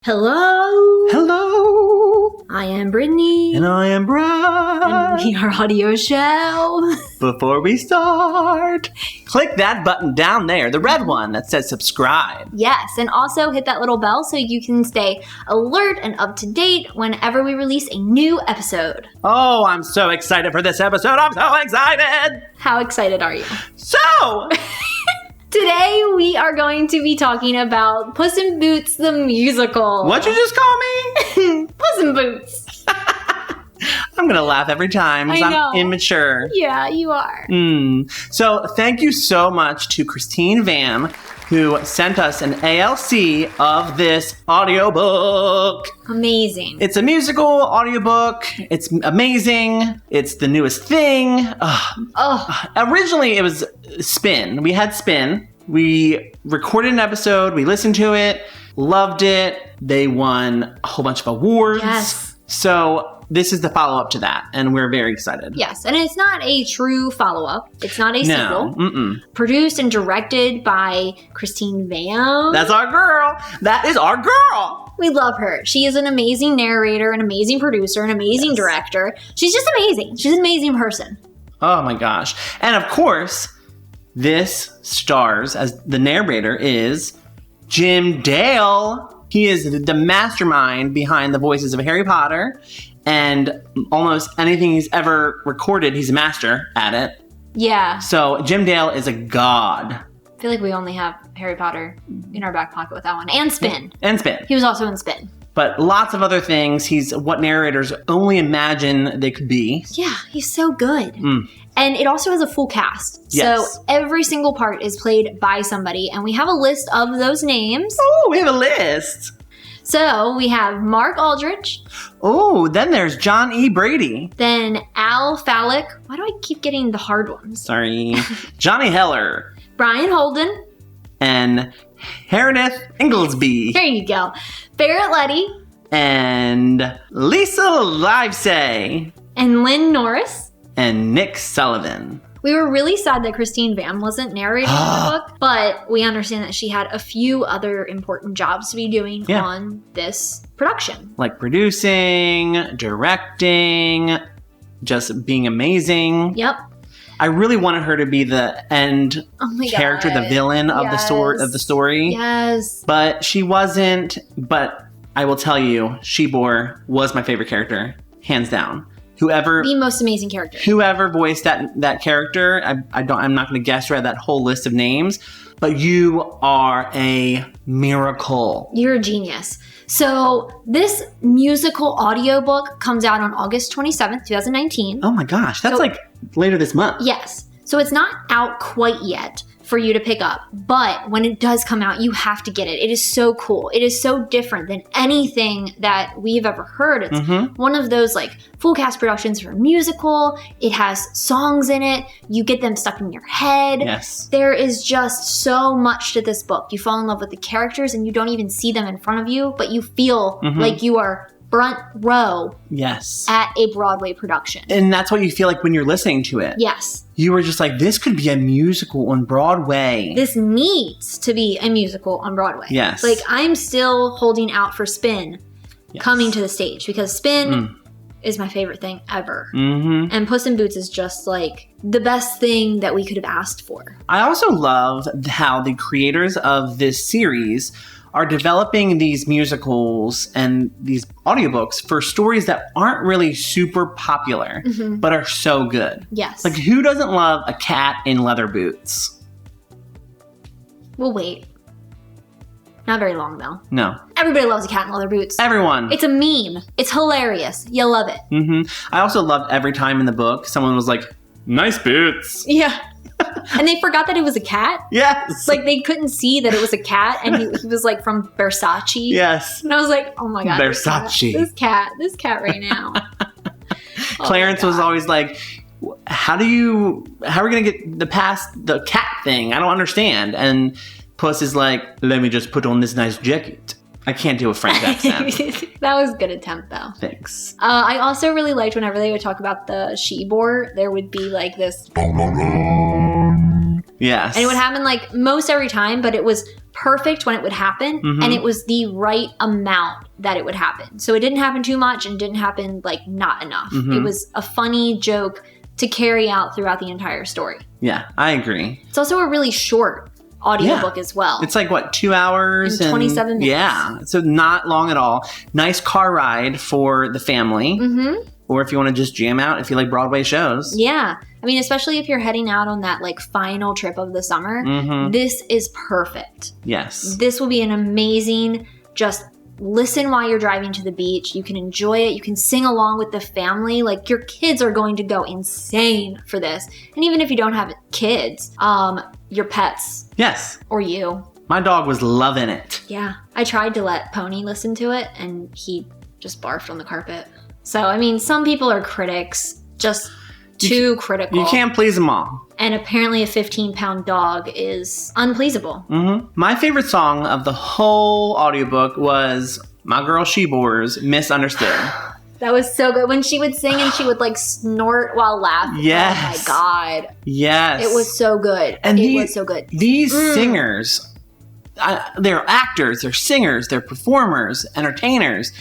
Hello. Hello. I am Brittany. And I am Brad. And we are AudioShelf. Before we start, click that button down there, the red one that says subscribe. Yes, and also hit that little bell so you can stay alert and up to date whenever we release a new episode. Oh, I'm so excited for this episode. I'm so excited. How excited are you? So... Today we are going to be talking about Puss in Boots the musical. What'd you just call me? Puss in Boots. I'm going to laugh every time because I'm immature. Yeah, you are. So thank you so much to Khristine Hvam, who sent us an ALC of this audiobook. Amazing. It's a musical audiobook. It's amazing. It's the newest thing. Originally, it was Spin. We had Spin. We recorded an episode. We listened to it. Loved it. They won a whole bunch of awards. Yes. So this is the follow-up to that, and we're very excited. Yes, and it's not a true follow-up. It's not a sequel. Mm-mm. Produced and directed by Khristine Hvam. That's our girl. That is our girl. We love her. She is an amazing narrator, an amazing producer, an amazing director. She's just amazing. She's an amazing person. Oh my gosh. And of course, this stars as the narrator is Jim Dale. He is the mastermind behind the voices of Harry Potter. And almost anything he's ever recorded, he's a master at it. Yeah. So Jim Dale is a god. I feel like we only have Harry Potter in our back pocket with that one. And Spin. And Spin. He was also in Spin. But lots of other things. He's what narrators only imagine they could be. Yeah, he's so good. And it also has a full cast. Yes. So every single part is played by somebody. And we have a list of those names. Oh, we have a list. So we have Mark Aldrich. Oh, then there's John E. Brady. Then Al Fallick. Why do I keep getting the hard ones? Sorry. Johnny Heller. Brian Holden. And Meredith Inglesby. There you go. Barrett Letty. And Lisa Livesay. And Lynn Norris. And Nick Sullivan. We were really sad that Khristine Hvam wasn't narrating the book, but we understand that she had a few other important jobs to be doing on this production. Like producing, directing, just being amazing. Yep. I really wanted her to be the end character, the villain of the story. Yes. But she wasn't. But I will tell you, Shebor was my favorite character, hands down. The most amazing character. Whoever voiced that character, I'm not going to guess right that whole list of names, but you are a miracle. You're a genius. So this musical audiobook comes out on August 27th, 2019. Oh my gosh, that's like later this month. Yes. So it's not out quite yet for you to pick up, but when it does come out, you have to get it. It is so cool. It is so different than anything that we've ever heard. It's one of those like full cast productions for a musical. It has songs in it. You get them stuck in your head. Yes. There is just so much to this book. You fall in love with the characters and you don't even see them in front of you, but you feel like you are front row at a Broadway production. And that's what you feel like when you're listening to it. Yes. You were just like, this could be a musical on Broadway. This needs to be a musical on Broadway. Yes. Like, I'm still holding out for Spin coming to the stage because Spin is my favorite thing ever. And Puss in Boots is just like the best thing that we could have asked for. I also love how the creators of this series are developing these musicals and these audiobooks for stories that aren't really super popular, but are so good. Yes. Like, who doesn't love a cat in leather boots? We'll wait. Not very long, though. No. Everybody loves a cat in leather boots. Everyone. It's a meme. It's hilarious. You love it. I also loved every time in the book someone was like, nice boots. Yeah. And they forgot that it was a cat. Yes. Like, they couldn't see that it was a cat, and he was like from Versace. Yes. And I was like, oh my God. Versace. This cat right now. Clarence was always like, how are we going to get past the cat thing? I don't understand. And Puss is like, let me just put on this nice jacket. I can't do a French accent. That was a good attempt, though. Thanks. I also really liked whenever they would talk about the Shebor, there would be like this. Yes. And it would happen like most every time, but it was perfect when it would happen, and it was the right amount that it would happen. So it didn't happen too much and didn't happen like not enough. It was a funny joke to carry out throughout the entire story. Yeah, I agree. It's also a really short audiobook as well. It's like, what, 2 hours? And 27 minutes. Yeah, so not long at all. Nice car ride for the family. Or if you want to just jam out, if you like Broadway shows. Yeah. I mean, especially if you're heading out on that like final trip of the summer, this is perfect. Yes. This will be an amazing, just listen while you're driving to the beach. You can enjoy it. You can sing along with the family. Like, your kids are going to go insane for this. And even if you don't have kids, your pets. Yes. Or you. My dog was loving it. Yeah. I tried to let Pony listen to it, and he just barfed on the carpet. So, I mean, some people are critics, just too critical. You can't please them all. And apparently a 15-pound dog is unpleasable. My favorite song of the whole audiobook was My Girl She-Bore's Misunderstood. That was so good. When she would sing and she would like snort while laughing. Yes. Oh my God. Yes. It was so good. And it was so good. These singers, they're actors, they're singers, they're performers, entertainers.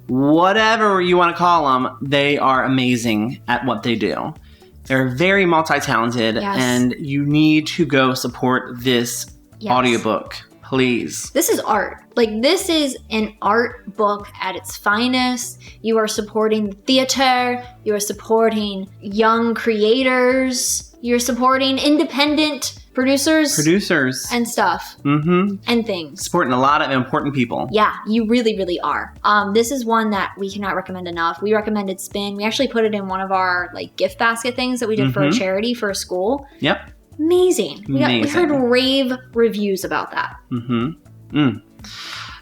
Whatever you want to call them, they are amazing at what they do. They're very multi-talented, and you need to go support this audiobook, please. This is art. Like, this is an art book at its finest. You are supporting theater. You are supporting young creators. You're supporting independent producers and stuff and things. Supporting a lot of important people. Yeah, you really, really are. This is one that we cannot recommend enough. We recommended Spin. We actually put it in one of our like gift basket things that we did for a charity for a school. Yep. Amazing. We heard rave reviews about that.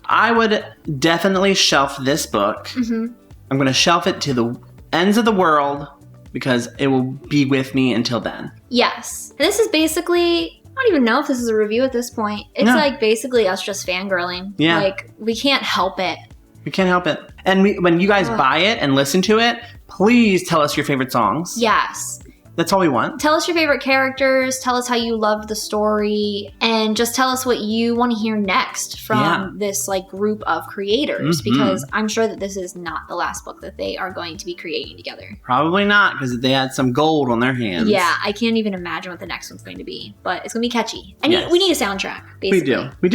I would definitely shelf this book. I'm going to shelf it to the ends of the world, because it will be with me until then. Yes. And this is basically, I don't even know if this is a review at this point. It's like basically us just fangirling. Yeah. Like, we can't help it. We can't help it. And when you guys buy it and listen to it, please tell us your favorite songs. Yes. That's all we want. Tell us your favorite characters. Tell us how you loved the story. And just tell us what you want to hear next from this like group of creators. Because I'm sure that this is not the last book that they are going to be creating together. Probably not, because they had some gold on their hands. Yeah, I can't even imagine what the next one's going to be. But it's going to be catchy. And we need a soundtrack, basically. We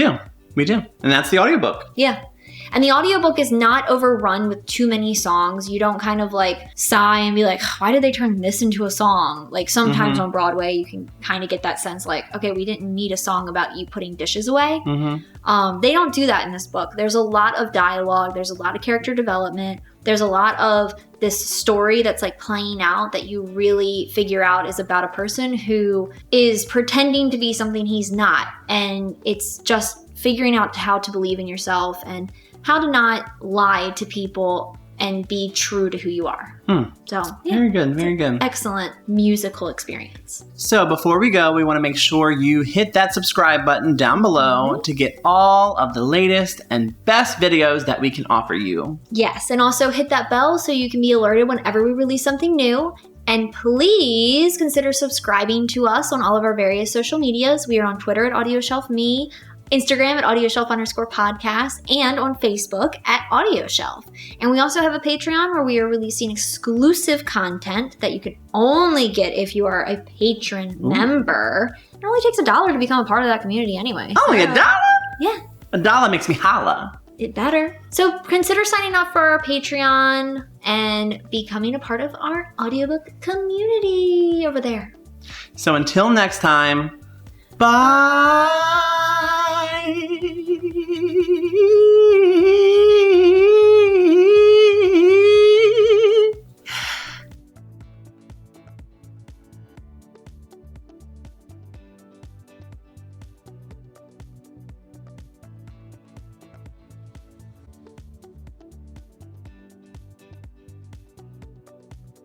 do. And that's the audiobook. Yeah. And the audiobook is not overrun with too many songs. You don't kind of like sigh and be like, why did they turn this into a song? Like sometimes on Broadway, you can kind of get that sense like, okay, we didn't need a song about you putting dishes away. They don't do that in this book. There's a lot of dialogue. There's a lot of character development. There's a lot of this story that's like playing out that you really figure out is about a person who is pretending to be something he's not. And it's just figuring out how to believe in yourself and how to not lie to people and be true to who you are. So, yeah. Very good. Excellent musical experience. So before we go, we want to make sure you hit that subscribe button down below to get all of the latest and best videos that we can offer you. Yes, and also hit that bell so you can be alerted whenever we release something new. And please consider subscribing to us on all of our various social medias. We are on Twitter at AudioShelf.me, Instagram at AudioShelf_podcast, and on Facebook at AudioShelf. And we also have a Patreon where we are releasing exclusive content that you can only get if you are a patron member. It only takes $1 to become a part of that community anyway. Only $1? Yeah. $1 makes me holla. It better. So consider signing up for our Patreon and becoming a part of our audiobook community over there. So until next time, bye!